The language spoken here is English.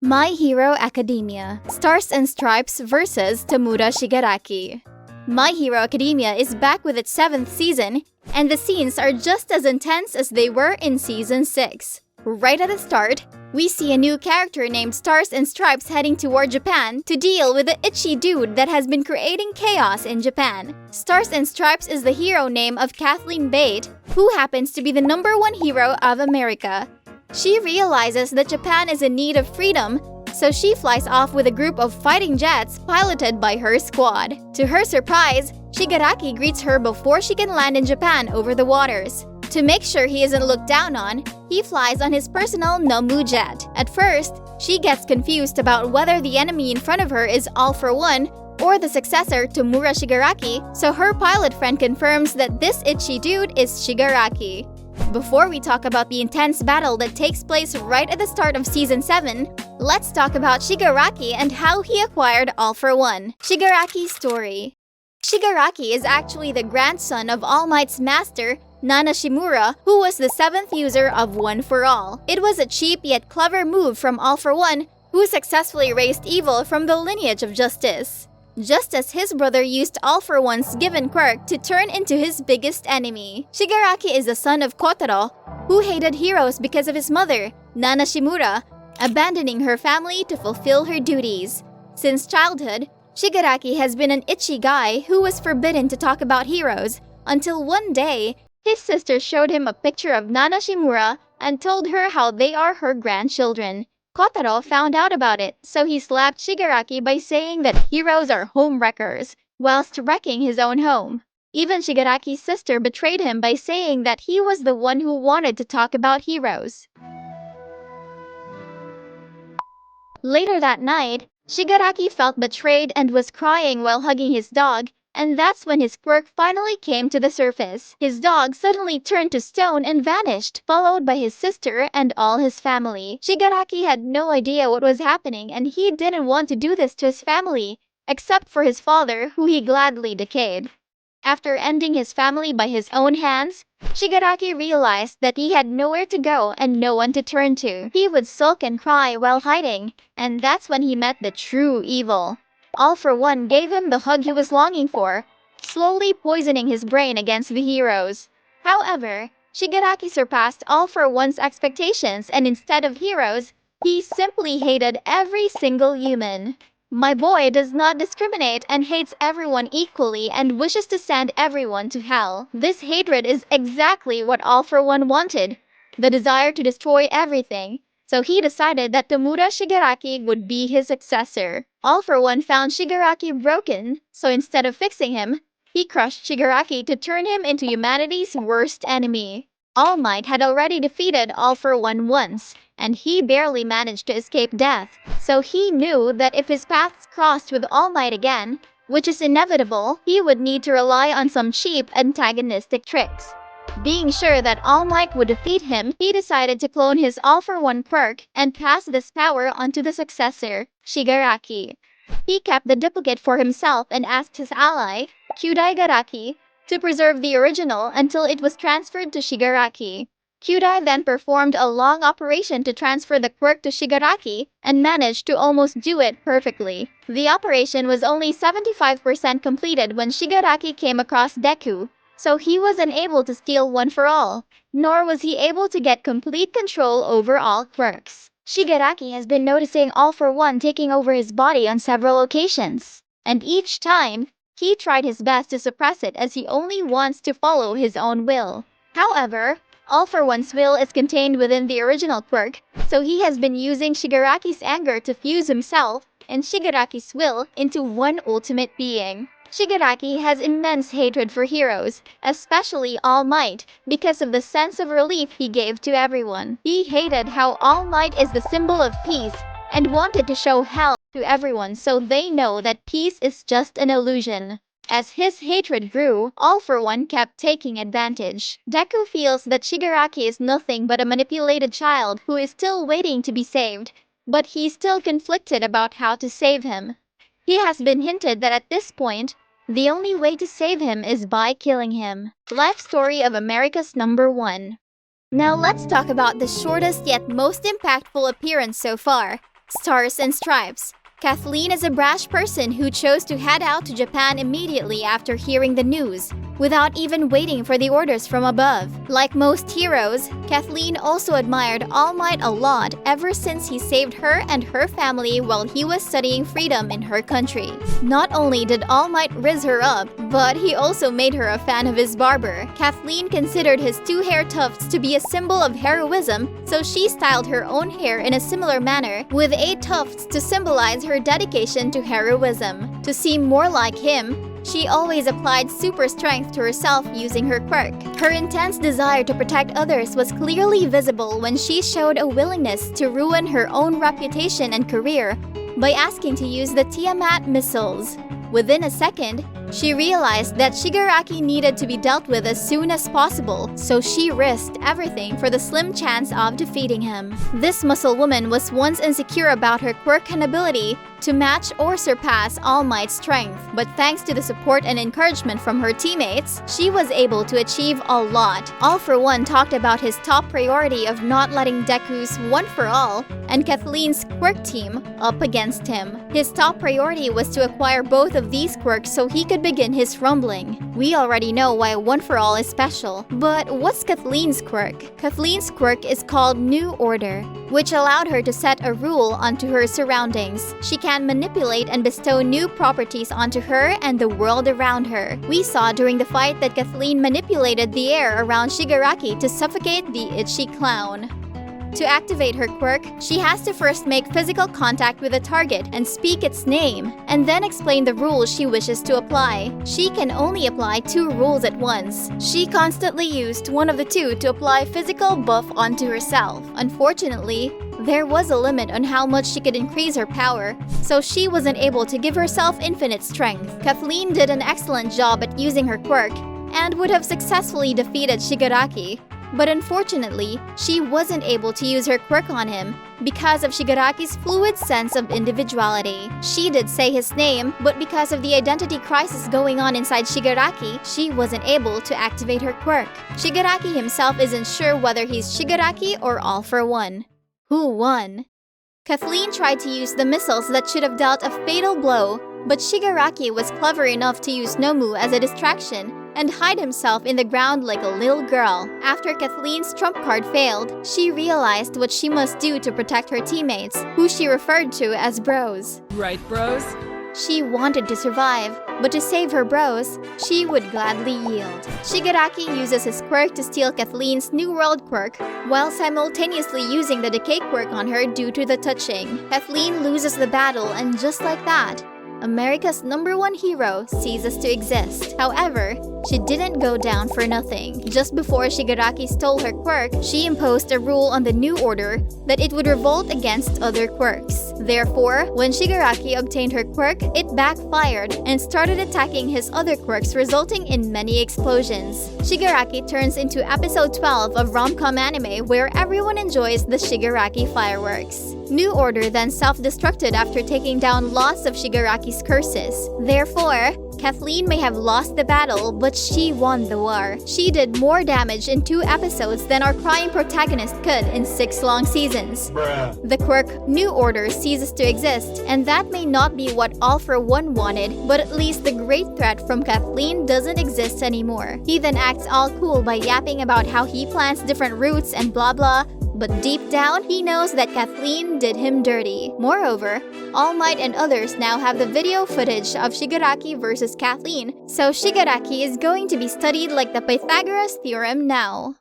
My Hero Academia: Stars and Stripes vs. Tamura Shigaraki. My Hero Academia is back with its 7th season, and the scenes are just as intense as they were in Season 6. Right at the start, we see a new character named Stars and Stripes heading toward Japan to deal with the itchy dude that has been creating chaos in Japan. Stars and Stripes is the hero name of Kathleen Bate, who happens to be the #1 hero of America. She realizes that Japan is in need of freedom, so she flies off with a group of fighting jets piloted by her squad. To her surprise, Shigaraki greets her before she can land in Japan over the waters. To make sure he isn't looked down on, he flies on his personal Nomu jet. At first, she gets confused about whether the enemy in front of her is All for One or the successor to Mura Shigaraki, so her pilot friend confirms that this itchy dude is Shigaraki. Before we talk about the intense battle that takes place right at the start of Season 7, let's talk about Shigaraki and how he acquired All for One. Shigaraki's story. Shigaraki is actually the grandson of All Might's master, Nana Shimura, who was the 7th user of One for All. It was a cheap yet clever move from All for One, who successfully raised evil from the lineage of justice. Just as his brother used All for One's given quirk to turn into his biggest enemy. Shigaraki is the son of Kotaro, who hated heroes because of his mother, Nana Shimura, abandoning her family to fulfill her duties. Since childhood, Shigaraki has been an itchy guy who was forbidden to talk about heroes, until one day, his sister showed him a picture of Nana Shimura and told her how they are her grandchildren. Kotaro found out about it, so he slapped Shigaraki by saying that heroes are home wreckers, whilst wrecking his own home. Even Shigaraki's sister betrayed him by saying that he was the one who wanted to talk about heroes. Later that night, Shigaraki felt betrayed and was crying while hugging his dog, and that's when his quirk finally came to the surface. His dog suddenly turned to stone and vanished, followed by his sister and all his family. Shigaraki had no idea what was happening, and he didn't want to do this to his family, except for his father, who he gladly decayed. After ending his family by his own hands, Shigaraki realized that he had nowhere to go and no one to turn to. He would sulk and cry while hiding, and that's when he met the true evil. All for One gave him the hug he was longing for, slowly poisoning his brain against the heroes. However, Shigaraki surpassed All for One's expectations, and instead of heroes, he simply hated every single human. My boy does not discriminate and hates everyone equally and wishes to send everyone to hell. This hatred is exactly what All for One wanted, the desire to destroy everything. So he decided that Tamura Shigaraki would be his successor. All for One found Shigaraki broken, so instead of fixing him, he crushed Shigaraki to turn him into humanity's worst enemy. All Might had already defeated All for One once, and he barely managed to escape death, so he knew that if his paths crossed with All Might again, which is inevitable, he would need to rely on some cheap antagonistic tricks. Being sure that All Might would defeat him, he decided to clone his All for One quirk and pass this power onto the successor, Shigaraki. He kept the duplicate for himself and asked his ally, Kyudai, to preserve the original until it was transferred to Shigaraki. Kyudai then performed a long operation to transfer the quirk to Shigaraki and managed to almost do it perfectly. The operation was only 75% completed when Shigaraki came across Deku, so he was unable to steal One for All, nor was he able to get complete control over all quirks. Shigaraki has been noticing All for One taking over his body on several occasions, and each time, he tried his best to suppress it as he only wants to follow his own will. However, All for One's will is contained within the original quirk, so he has been using Shigaraki's anger to fuse himself and Shigaraki's will into one ultimate being. Shigaraki has immense hatred for heroes, especially All Might, because of the sense of relief he gave to everyone. He hated how All Might is the symbol of peace, and wanted to show hell to everyone so they know that peace is just an illusion. As his hatred grew, All for One kept taking advantage. Deku feels that Shigaraki is nothing but a manipulated child who is still waiting to be saved, but he's still conflicted about how to save him. He has been hinted that at this point, the only way to save him is by killing him. Life story of America's #1. Now let's talk about the shortest yet most impactful appearance so far, Stars and Stripes. Kathleen is a brash person who chose to head out to Japan immediately after hearing the news, without even waiting for the orders from above. Like most heroes, Kathleen also admired All Might a lot ever since he saved her and her family while he was studying freedom in her country. Not only did All Might riz her up, but he also made her a fan of his barber. Kathleen considered his 2 hair tufts to be a symbol of heroism, so she styled her own hair in a similar manner, with 8 tufts to symbolize her dedication to heroism. To seem more like him, she always applied super strength to herself using her quirk. Her intense desire to protect others was clearly visible when she showed a willingness to ruin her own reputation and career by asking to use the Tiamat missiles. Within a second, she realized that Shigaraki needed to be dealt with as soon as possible, so she risked everything for the slim chance of defeating him. This muscle woman was once insecure about her quirk and ability to match or surpass All Might's strength, but thanks to the support and encouragement from her teammates, she was able to achieve a lot. All For One talked about his top priority of not letting Deku's One For All and Kathleen's quirk team up against him. His top priority was to acquire both of these quirks so he could begin his rumbling. We already know why One For All is special, but what's Kathleen's quirk? Kathleen's quirk is called New Order, which allowed her to set a rule onto her surroundings. She can manipulate and bestow new properties onto her and the world around her. We saw during the fight that Kathleen manipulated the air around Shigaraki to suffocate the itchy clown. To activate her quirk, she has to first make physical contact with a target and speak its name, and then explain the rules she wishes to apply. She can only apply 2 rules at once. She constantly used one of the 2 to apply physical buff onto herself. Unfortunately, there was a limit on how much she could increase her power, so she wasn't able to give herself infinite strength. Kathleen did an excellent job at using her quirk, and would have successfully defeated Shigaraki. But unfortunately, she wasn't able to use her quirk on him because of Shigaraki's fluid sense of individuality. She did say his name, but because of the identity crisis going on inside Shigaraki, she wasn't able to activate her quirk. Shigaraki himself isn't sure whether he's Shigaraki or All For One. Who won? Kathleen tried to use the missiles that should have dealt a fatal blow, but Shigaraki was clever enough to use Nomu as a distraction and hide himself in the ground like a little girl. After Kathleen's trump card failed, she realized what she must do to protect her teammates, who she referred to as bros. Right, bros? She wanted to survive, but to save her bros, she would gladly yield. Shigaraki uses his quirk to steal Kathleen's New World quirk, while simultaneously using the Decay quirk on her due to the touching. Kathleen loses the battle, and just like that, America's #1 hero ceases to exist. However, she didn't go down for nothing. Just before Shigaraki stole her quirk, she imposed a rule on the New Order that it would revolt against other quirks. Therefore, when Shigaraki obtained her quirk, it backfired and started attacking his other quirks, resulting in many explosions. Shigaraki turns into episode 12 of rom-com anime where everyone enjoys the Shigaraki fireworks. New Order then self-destructed after taking down lots of Shigaraki's curses. Therefore, Kathleen may have lost the battle, but she won the war. She did more damage in 2 episodes than our crying protagonist could in 6 long seasons. The quirk New Order ceases to exist, and that may not be what All For One wanted, but at least the great threat from Kathleen doesn't exist anymore. He then acts all cool by yapping about how he plans different routes and blah blah, but deep down, he knows that Kathleen did him dirty. Moreover, All Might and others now have the video footage of Shigaraki versus Kathleen, so Shigaraki is going to be studied like the Pythagoras theorem now.